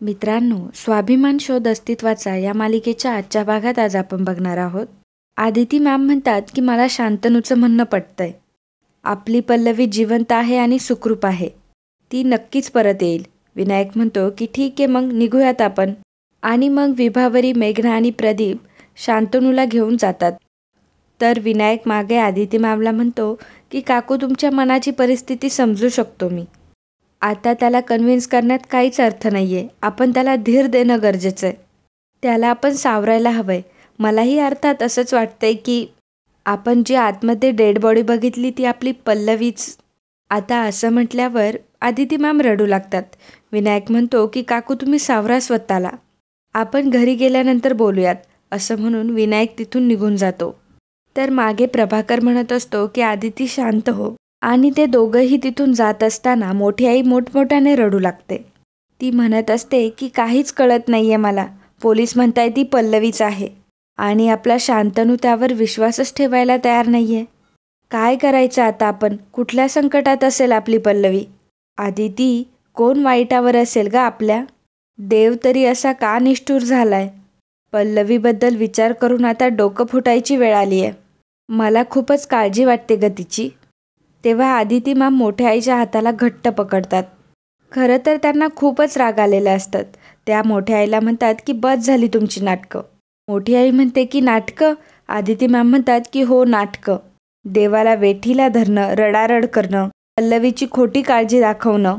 मित्रांनो, स्वाभिमान शोध अस्तित्वाचा या मालिकेच्या आजच्या भागात आज आपण बघणार आहोत. आदिती मॅम म्हणतात की मला शांतनूचं म्हणणं पटतंय. आपली पल्लवी जिवंत आहे आणि सुखरूप आहे. ती नक्कीच परत येईल. विनायक म्हणतो की ठीक आहे, मग निघूयात आपण. आणि मग विभावरी, मेघना आणि प्रदीप शांतनूला घेऊन जातात. तर विनायक मागे आदिती मॅमला म्हणतो की काकू, तुमच्या मनाची परिस्थिती समजू शकतो मी. आता त्याला कन्व्हिन्स करण्यात काहीच अर्थ नाही आहे. आपण त्याला धीर देणं गरजेचं आहे. त्याला आपण सावरायला हवं आहे. मलाही अर्थात असंच वाटतंय की आपण जी आतमध्ये डेड बॉडी बघितली ती आपली पल्लवीच. आता असं म्हटल्यावर आदिती मॅम रडू लागतात. विनायक म्हणतो की काकू, तुम्ही सावरा स्वतःला. आपण घरी गेल्यानंतर बोलूयात, असं म्हणून विनायक तिथून निघून जातो. तर मागे प्रभाकर म्हणत असतो की आदिती शांत हो. आणि ते दोघंही तिथून जात असताना मोठी आई मोठमोठ्याने रडू लागते. ती म्हणत असते की काहीच कळत नाहीये मला. पोलीस म्हणताय ती पल्लवीच आहे आणि आपला शांतनू त्यावर विश्वासच ठेवायला तयार नाहीये. काय करायचं आता आपण? कुठल्या संकटात असेल आपली पल्लवी? आदिती, कोण वाईटावर असेल ग आपल्या? देव तरी असा का निष्ठुर झालाय? पल्लवीबद्दल विचार करून आता डोकं फुटायची वेळ आली आहे. मला खूपच काळजी वाटते ग तिची. तेव्हा आदिती मॅम मोठ्या आईच्या हाताला घट्ट पकडतात. खरं तर त्यांना खूपच राग आलेले असतात. त्या मोठ्या आईला म्हणतात की बस झाली तुमची नाटकं. मोठी आई म्हणते की नाटकं? आदिती मॅम म्हणतात की हो, नाटकं. देवाला वेठीला धरणं, रडारड करणं, पल्लवीची खोटी काळजी दाखवणं.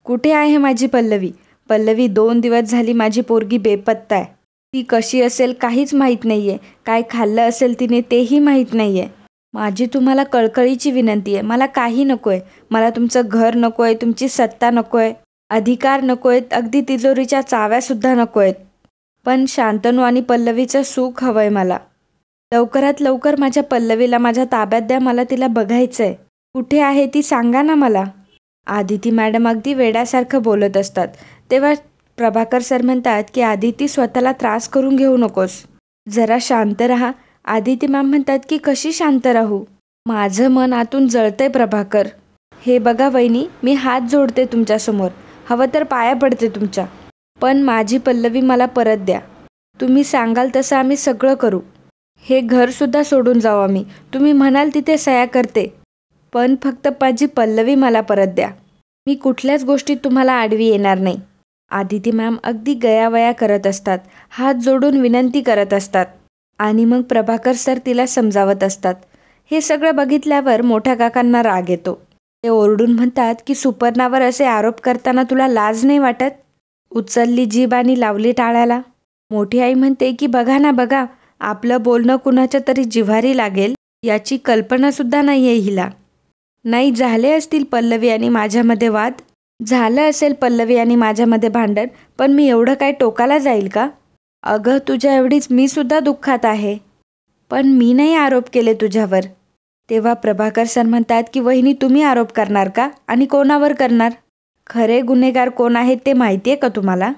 कुठे आहे माझी पल्लवी? पल्लवी 2 दिवस झाली माझी पोरगी बेपत्ता आहे. ती कशी असेल काहीच माहीत नाही आहे. काय खाल्लं असेल तिने तेही माहीत नाही आहे. माझी तुम्हाला कळकळीची विनंती आहे. मला काही नको आहे. मला तुमचं घर नको आहे, तुमची सत्ता नको आहे, अधिकार नको आहेत, अगदी तिजोरीच्या चाव्यासुद्धा नको आहेत. पण शांतनू आणि पल्लवीचं सुख हवं आहे मला. लवकरात लवकर माझ्या पल्लवीला माझ्या ताब्यात द्या. मला तिला बघायचं आहे. कुठे आहे ती सांगा ना मला. आदिती मॅडम अगदी वेड्यासारखं बोलत असतात. तेव्हा प्रभाकर सर म्हणतात की आदिती, स्वतःला त्रास करून घेऊ नकोस. जरा शांत राहा. आदिती मॅम म्हणतात की कशी शांत राहू? माझं मन आतून जळतंय प्रभाकर. हे बघा वहिनी, मी हात जोडते तुमच्यासमोर. हवं तर पाया पडते तुमच्या. पण माझी पल्लवी मला परत द्या. तुम्ही सांगाल तसं आम्ही सगळं करू. हे घरसुद्धा सोडून जाऊ आम्ही. तुम्ही म्हणाल तिथे सह्या करते. पण फक्त माझी पल्लवी मला परत द्या. मी कुठल्याच गोष्टीत तुम्हाला आडवी येणार नाही. आदिती मॅम अगदी गयावया करत असतात. हात जोडून विनंती करत असतात. आणि मग प्रभाकर सर तिला समजावत असतात. हे सगळं बघितल्यावर मोठ्या काकांना राग येतो. ते ओरडून म्हणतात की सुपर्णावर असे आरोप करताना तुला लाज नाही वाटत? उचलली जीभ आणि लावली टाळ्याला. मोठी आई म्हणते की बघा ना बघा, आपलं बोलणं कुणाच्या तरी जिव्हारी लागेल याची कल्पनासुद्धा नाही आहे हिला. नाही, झाले असतील पल्लवी आणि माझ्यामध्ये वाद, झालं असेल पल्लवी आणि माझ्यामध्ये भांडण, पण मी एवढं काय टोकाला जाईल का? अगं, तुझ्या एवढीच मी सुद्धा दुःखात आहे. पण मी नाही आरोप केले तुझ्यावर. तेव्हा प्रभाकर सर म्हणतात की वहिनी, तुम्ही आरोप करणार का? आणि कोणावर करणार? खरे गुन्हेगार कोण आहेत ते माहिती आहे का तुम्हाला?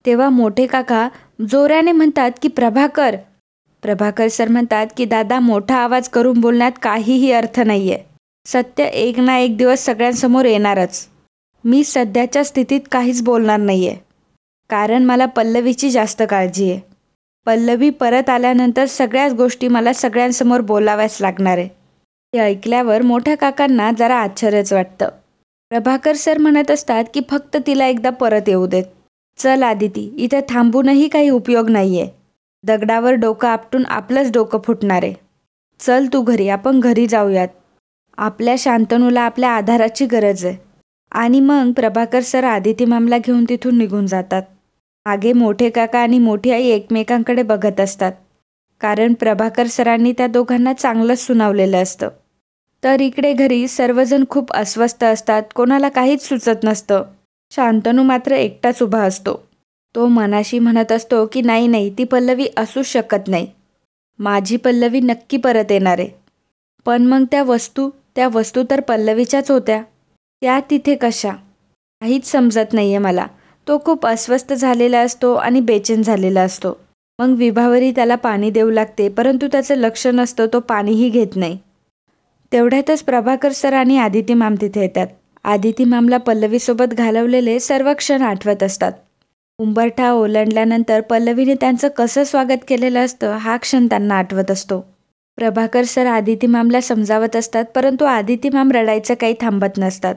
तेव्हा मोठे काका जोराने म्हणतात की प्रभाकर. प्रभाकर सर म्हणतात की दादा, मोठा आवाज करून बोलण्यात काहीही अर्थ नाही आहे. सत्य एक ना एक दिवस सगळ्यांसमोर येणारच. मी सध्याच्या स्थितीत काहीच बोलणार नाही आहे. कारण मला पल्लवीची जास्त काळजी आहे. पल्लवी परत आल्यानंतर सगळ्याच गोष्टी मला सगळ्यांसमोर बोलाव्याच लागणार आहे. हे ऐकल्यावर मोठ्या काकांना जरा आश्चर्यच वाटतं. प्रभाकर सर म्हणत असतात की फक्त तिला एकदा परत येऊ देत. चल आदिती, इथे थांबूनही काही उपयोग नाही आहे. दगडावर डोकं आपटून आपलंच डोकं फुटणार आहे. चल तू घरी, आपण घरी जाऊयात. आपल्या शांतनूला आपल्या आधाराची गरज आहे. आणि मग प्रभाकर सर आदिती मॅमला घेऊन तिथून निघून जातात. मागे मोठे काका आणि मोठी आई एकमेकांकडे बघत असतात. कारण प्रभाकर सरांनी त्या दोघांना चांगलंच सुनावलेलं असतं. तर इकडे घरी सर्वजण खूप अस्वस्थ असतात. कोणाला काहीच सुचत नसतं. शांतनू मात्र एकटाच उभा असतो. तो मनाशी म्हणत असतो की नाही नाही, ती पल्लवी असूच शकत नाही. माझी पल्लवी नक्की परत येणार आहे. पण मग त्या वस्तू तर पल्लवीच्याच होत्या. त्या तिथे कशा? काहीच समजत नाही आहे मला. तो खूप अस्वस्थ झालेला असतो आणि बेचैन झालेला असतो. मग विभावरी त्याला पाणी देऊ लागते, परंतु त्याचं लक्ष नसतं. तो पाणीही घेत नाही. तेवढ्यातच प्रभाकर सर आणि आदिती मॅम तिथे येतात. आदिती मॅमला पल्लवीसोबत घालवलेले सर्व क्षण आठवत असतात. उंबरठा ओलांडल्यानंतर पल्लवीने त्यांचं कसं स्वागत केलेलं असतं हा क्षण त्यांना आठवत असतो. प्रभाकर सर आदिती मॅमला समजावत असतात, परंतु आदिती मॅम रडायचं काही थांबत नसतात.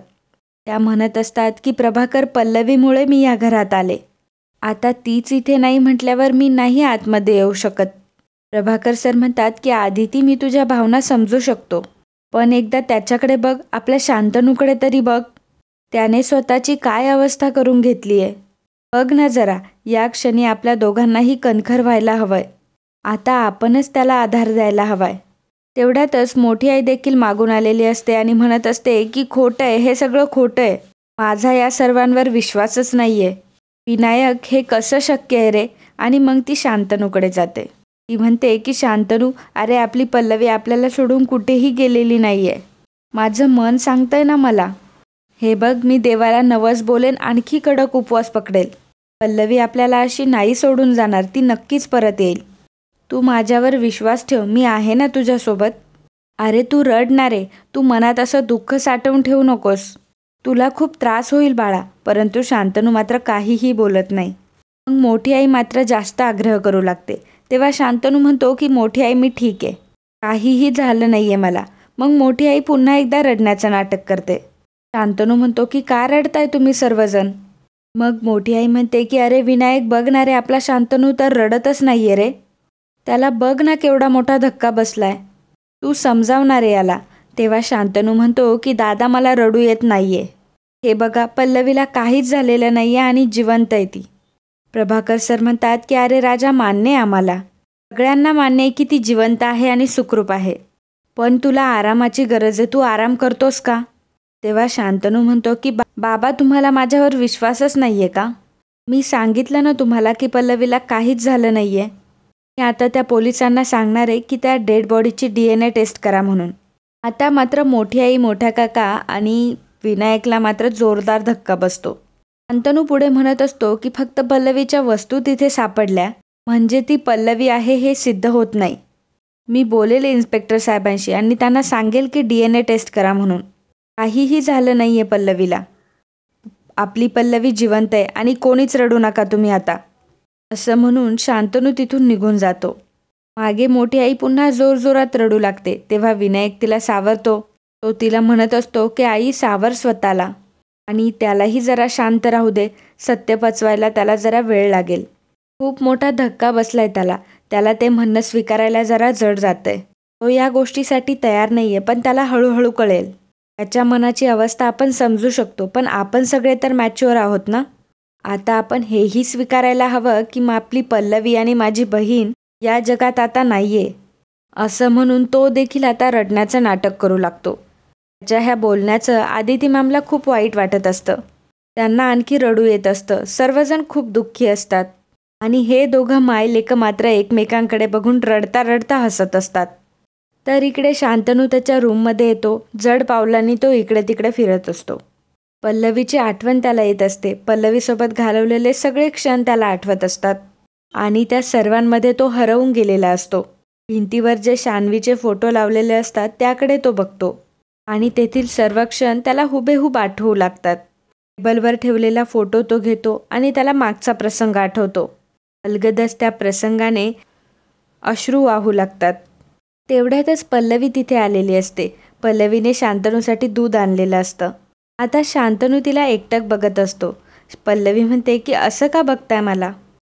त्या म्हणत असतात की प्रभाकर, पल्लवीमुळे मी या घरात आले. आता तीच इथे नाही म्हटल्यावर मी नाही आतमध्ये येऊ शकत. प्रभाकर सर म्हणतात की आदिती, मी तुझ्या भावना समजू शकतो, पण एकदा त्याच्याकडे बघ, आपल्या शांतनूकडे तरी बघ. त्याने स्वतःची काय अवस्था करून घेतली आहे. बघ ना जरा, या क्षणी आपल्या दोघांनाही कणखर व्हायला हवंय. आता आपणच त्याला आधार द्यायला हवाय. तेवढ्यातच मोठी आई देखील मागून आलेली असते आणि म्हणत असते की खोटं आहे, हे सगळं खोटं आहे. माझा या सर्वांवर विश्वासच नाही आहे. विनायक, हे कसं शक्य आहे रे? आणि मग ती शांतनूकडे जाते. ती म्हणते की शांतनू, अरे आपली पल्लवी आपल्याला सोडून कुठेही गेलेली नाही आहे. माझं मन सांगतंय ना मला. हे बघ, मी देवाला नवस बोलेन, आणखी कडक उपवास पकडेल. पल्लवी आपल्याला अशी नाही सोडून जाणार, ती नक्कीच परत येईल. तू माझ्यावर विश्वास ठेव, मी आहे ना तुझ्यासोबत. अरे तू रडणार आहे, तू मनात असं दुःख साठवून ठेवू नकोस. तुला खूप त्रास होईल बाळा. परंतु शांतनू मात्र काहीही बोलत नाही. मग मोठी आई मात्र जास्त आग्रह करू लागते. तेव्हा शांतनू म्हणतो की मोठी आई, मी ठीक आहे, काहीही झालं नाही आहे मला. मग मोठी आई पुन्हा एकदा रडण्याचं नाटक करते. शांतनू म्हणतो की का रडताय तुम्ही सर्वजण? मग मोठी आई म्हणते की अरे विनायक, बघ ना रे, आपला शांतनू तर रडतच नाही आहे रे. त्याला बघ ना केवढा मोठा धक्का बसलाय. तू समजावणार आहे याला. तेव्हा शांतनू म्हणतो की दादा, मला रडू येत नाहीये. हे बघा, पल्लवीला काहीच झालेलं नाहीये आणि जिवंत आहे ती. प्रभाकर सर म्हणतात की अरे राजा, मान्य आहे आम्हाला, सगळ्यांना मान्य आहे की ती जिवंत आहे आणि सुखरूप आहे. पण तुला आरामाची गरज आहे, तू आराम करतोस का? तेव्हा शांतनू म्हणतो की बाबा, तुम्हाला माझ्यावर विश्वासच नाहीये का? मी सांगितलं ना तुम्हाला की पल्लवीला काहीच झालं नाहीये. मी आता त्या पोलिसांना सांगणार आहे की त्या डेड बॉडीची DNA टेस्ट करा म्हणून. आता मात्र मोठी आई, मोठा काका आणि विनायकला मात्र जोरदार धक्का बसतो. शांतनू पुढे म्हणत असतो की फक्त पल्लवीच्या वस्तू तिथे सापडल्या म्हणजे ती पल्लवी आहे हे सिद्ध होत नाही. मी बोलेल इन्स्पेक्टर साहेबांशी आणि त्यांना सांगेल की DNA टेस्ट करा म्हणून. काहीही झालं नाही आहे पल्लवीला. आपली पल्लवी जिवंत आहे आणि कोणीच रडू नका तुम्ही आता, असं म्हणून शांतनू तिथून निघून जातो. मागे मोठी आई पुन्हा जोरजोरात रडू लागते. तेव्हा विनायक तिला सावरतो. तो तिला म्हणत असतो की आई, सावर स्वतःला आणि त्यालाही जरा शांत राहू दे. सत्य पचवायला त्याला जरा वेळ लागेल. खूप मोठा धक्का बसलाय त्याला. त्याला ते म्हणणं स्वीकारायला जरा जड जातंय. तो या गोष्टीसाठी तयार नाहीये, पण त्याला हळूहळू कळेल. त्याच्या मनाची अवस्था आपण समजू शकतो, पण आपण सगळे तर मॅच्युअर आहोत ना. आता आपण हेही स्वीकारायला हवं की आपली पल्लवी आणि माझी बहीण या जगात आता नाहीये, असं म्हणून तो देखील आता रडण्याचं नाटक करू लागतो. त्याच्या ह्या बोलण्याचं आदिती मॅमला खूप वाईट वाटत असतं. त्यांना आणखी रडू येत असतं. सर्वजण खूप दुःखी असतात आणि हे दोघं माय लेक मात्र एकमेकांकडे बघून रडता रडता हसत असतात. तर इकडे शांतनू त्याच्या रूममध्ये येतो. जड पावलांनी तो इकडे तिकडे फिरत असतो. पल्लवीची आठवण त्याला येत असते. पल्लवीसोबत घालवलेले सगळे क्षण त्याला आठवत असतात आणि त्या सर्वांमध्ये तो हरवून गेलेला असतो. भिंतीवर जे शान्वीचे फोटो लावलेले असतात त्याकडे तो बघतो आणि तेथील सर्व क्षण त्याला हुबेहूब आठवू लागतात. टेबलवर ठेवलेला फोटो तो घेतो आणि त्याला मागचा प्रसंग आठवतो. अलगदच त्या प्रसंगाने अश्रू वाहू लागतात. तेवढ्यातच पल्लवी तिथे आलेली असते. पल्लवीने शांतनूसाठी दूध आणलेलं असतं. आता शांतनू तिला एकटक बघत असतो. पल्लवी म्हणते की असं का बघताय मला?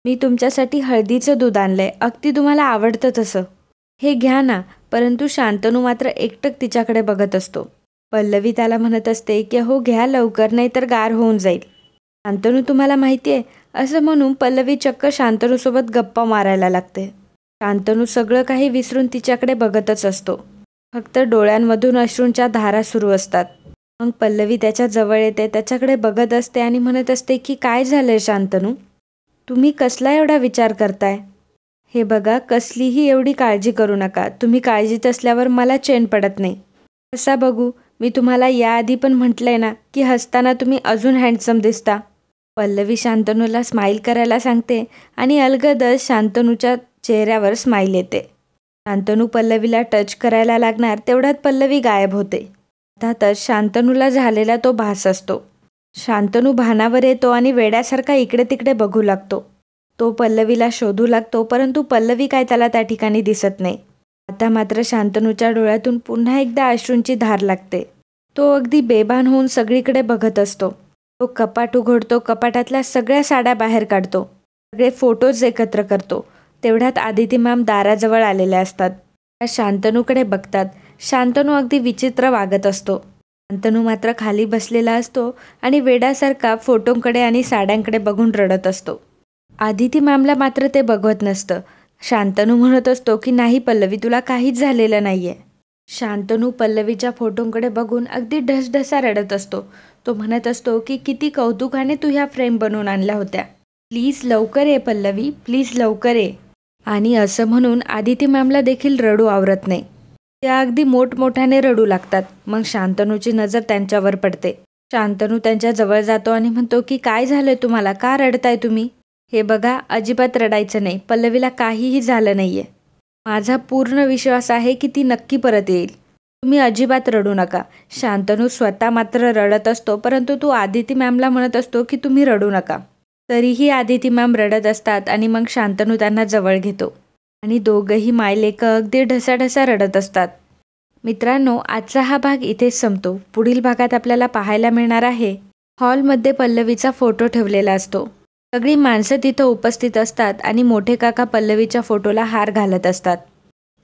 मी तुमच्यासाठी हळदीचं दूध आणलंय, अगदी तुम्हाला आवडतं तसं, हे घ्या ना. परंतु शांतनू मात्र एकटक तिच्याकडे बघत असतो. पल्लवी त्याला म्हणत असते की हो घ्या लवकर, नाही तर गार होऊन जाईल. शांतनू, तुम्हाला माहिती आहे, असं म्हणून पल्लवी चक्क शांतनूसोबत गप्पा मारायला लागते. शांतनू सगळं काही विसरून तिच्याकडे बघतच असतो. फक्त डोळ्यांमधून अश्रूंच्या धारा सुरू असतात. मग पल्लवी त्याच्या जवळ येते, त्याच्याकडे बघत असते आणि म्हणत असते की काय झालंय शांतनू? तुम्ही कसला एवढा विचार करताय? हे बघा, कसलीही एवढी काळजी करू नका. तुम्ही काळजीत असल्यावर मला चैन पडत नाही. कसा बघू? मी तुम्हाला याआधी पण म्हटलंय ना की हसताना तुम्ही अजून हँडसम दिसता. पल्लवी शांतनूला स्माईल करायला सांगते आणि अलगदच शांतनूच्या चेहऱ्यावर स्माईल येते. शांतनू पल्लवीला टच करायला लागणार तेवढ्यात पल्लवी गायब होते. अर्थातच शांतनूला झालेला तो भास असतो. शांतनू भानावर येतो आणि वेड्यासारखा इकडे तिकडे बघू लागतो. तो पल्लवीला शोधू लागतो, परंतु पल्लवी काय त्याला त्या ठिकाणी दिसत नाही. आता मात्र शांतनूच्या डोळ्यातून पुन्हा एकदा अश्रूंची धार लागते. तो अगदी बेभान होऊन सगळीकडे बघत असतो. तो कपाट उघडतो, कपाटातल्या सगळ्या साड्या बाहेर काढतो, सगळे फोटोज एकत्र करतो. तेवढ्यात आदिती मॅम दाराजवळ आलेल्या असतात. त्या शांतनूकडे बघतात. शांतनू अगदी विचित्र वागत असतो. शांतनू मात्र खाली बसलेला असतो आणि वेड्यासारखा फोटोंकडे आणि साड्यांकडे बघून रडत असतो. आदिती मॅमला मात्र ते बघवत नसतं. शांतनू म्हणत असतो की नाही पल्लवी, तुला काहीच झालेलं नाहीये. शांतनू पल्लवीच्या फोटोंकडे बघून अगदी ढसढसा रडत असतो. तो म्हणत असतो की किती कौतुकाने तू ह्या फ्रेम बनवून आणल्या होत्या. प्लीज लवकर ये पल्लवी, प्लीज लवकर ये. आणि असं म्हणून आदिती मॅमला देखील रडू आवरत नाही. त्या अगदी मोठमोठ्याने रडू लागतात. मग शांतनूची नजर त्यांच्यावर पडते. शांतनू त्यांच्या जवळ जातो आणि म्हणतो की काय झालंय तुम्हाला, का रडताय तुम्ही? हे बघा, अजिबात रडायचं नाही. पल्लवीला काहीही झालं नाहीये. माझा पूर्ण विश्वास आहे की ती नक्की परत येईल. तुम्ही अजिबात रडू नका. शांतनू स्वतः मात्र रडत असतो, परंतु तो आदिती मॅमला म्हणत असतो की तुम्ही रडू नका. तरीही आदिती मॅम रडत असतात आणि मग शांतनू त्यांना जवळ घेतो आणि दोघंही मायलेकं अगदी ढसाढसा रडत असतात. मित्रांनो, आजचा हा भाग इथेच संपतो. पुढील भागात आपल्याला पाहायला मिळणार आहे हॉलमध्ये पल्लवीचा फोटो ठेवलेला असतो. सगळी माणसं तिथं उपस्थित असतात आणि मोठे काका पल्लवीच्या फोटोला हार घालत असतात.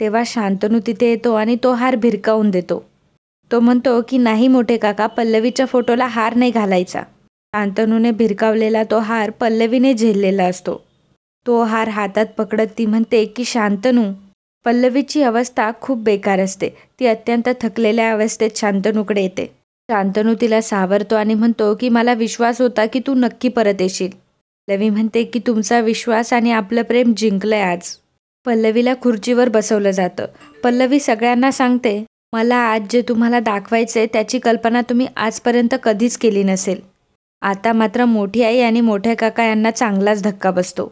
तेव्हा शांतनू तिथे येतो आणि तो हार भिरकावून देतो. तो म्हणतो की नाही मोठे काका, पल्लवीच्या फोटोला हार नाही घालायचा. शांतनूने भिरकावलेला तो हार पल्लवीने झेललेला असतो. तो हार हातात पकडत ती म्हणते की शांतनू, पल्लवीची अवस्था खूप बेकार असते. ती अत्यंत थकलेल्या अवस्थेत शांतनूकडे येते. शांतनू तिला सावरतो आणि म्हणतो की मला विश्वास होता की तू नक्की परत येशील. पल्लवी म्हणते की तुमचा विश्वास आणि आपलं प्रेम जिंकलंय आज. पल्लवीला खुर्चीवर बसवलं जातं. पल्लवी सगळ्यांना सांगते, मला आज जे तुम्हाला दाखवायचंय त्याची कल्पना तुम्ही आजपर्यंत कधीच केली नसेल. आता मात्र मोठी आई आणि मोठ्या काका यांना चांगलाच धक्का बसतो.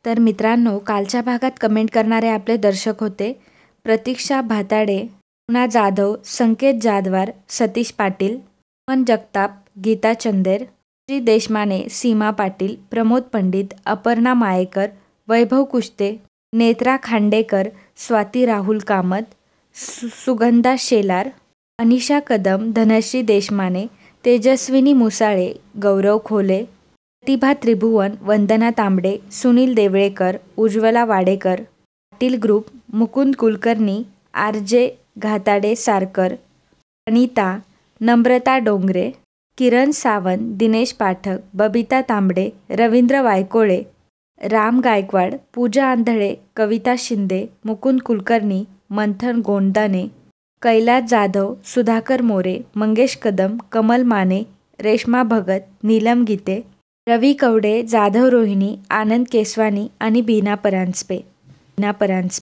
तर मित्रांनो, कालच्या भागात कमेंट करणारे आपले दर्शक होते प्रतीक्षा भाताडे, पुना जाधव, संकेत जाधवार, सतीश पाटील, मन जगताप, गीता चंदेर, श्री देशमाने, सीमा पाटील, प्रमोद पंडित, अपर्णा मायेकर, वैभव कुश्ते, नेत्रा खांडेकर, स्वाती राहुल कामत, सुगंधा शेलार, अनिशा कदम, धनश्री देशमाने, तेजस्विनी मुसाळे, गौरव खोले, प्रतिभा त्रिभुवन, वंदना तांबडे, सुनील देवळेकर, उज्ज्वला वाडेकर, पाटील ग्रुप, मुकुंद कुलकर्णी, आर.जे. घाताडे सारकर, अनिता, नम्रता डोंगरे, किरण सावंत, दिनेश पाठक, बबिता तांबडे, रवींद्र वायकोळे, राम गायकवाड, पूजा आंधळे, कविता शिंदे, मुकुंद कुलकर्णी, मंथन गोंदाने, कैलास जाधव, सुधाकर मोरे, मंगेश कदम, कमल माने, रेश्मा भगत, नीलम गीते, रवी कवडे, जाधव रोहिणी, आनंद केसवानी आणि बीना परांजपे.